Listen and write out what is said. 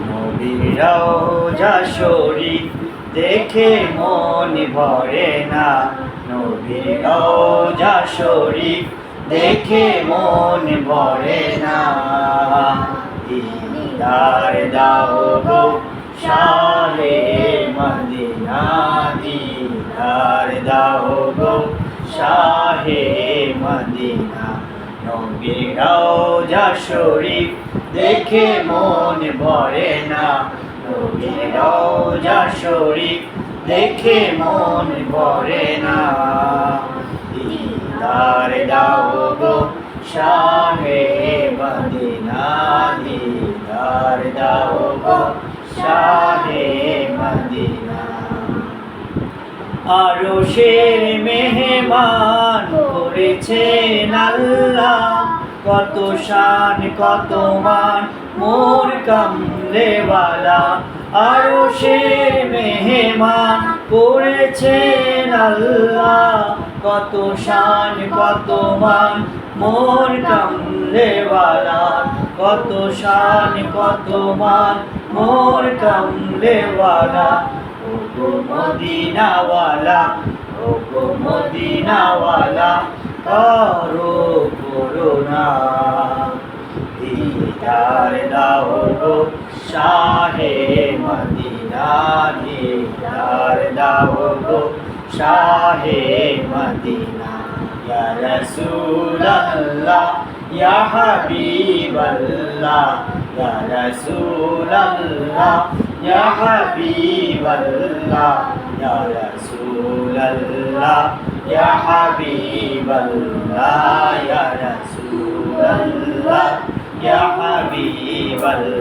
নবীর রওজা শরীফ দেখে মন ভরে না, নবীর রওজা শরীফ দেখে মন ভরে না। দিদার দাও গো শাহে মদিনা, দিদার দাও গো শাহে মদিনা। নবীর রওজা শরীফ দেখে মন ভরে না, নবীর রওজা শরীফ দেখে মন ভরে না। দিদার দাও গো শাহে মদিনা, দিদার দাও গো শাহে মদিনা। আরশের মেহমান করেছেন আল্লাহ, কত শান কত মান মোর কামলেওয়ালা। আরশের মেহমান করেছেন আল্লাহ, কত শান কত মান মোর কামলেওয়ালা। কত শান কত মান মোর কামলেওয়ালা। ও গো মদিনাওয়ালা, ও গো মদিনাওয়ালা, করো করুণা। দিদার দাও গো শাহে মদিনা, দিদার দাও গো শাহে মদিনা। ইয়া রাসূলুল্লাহ ইয়া হাবিবাল্লাহ, ইয়া রাসূলুল্লাহ ইয়া হাবিবাল্লাহ, ইয়া রাসূলুল্লাহ ইয়া হাবিবাল্লাহ, ইয়া রাসূলুল্লাহ ইয়া হাবিবাল্লাহ।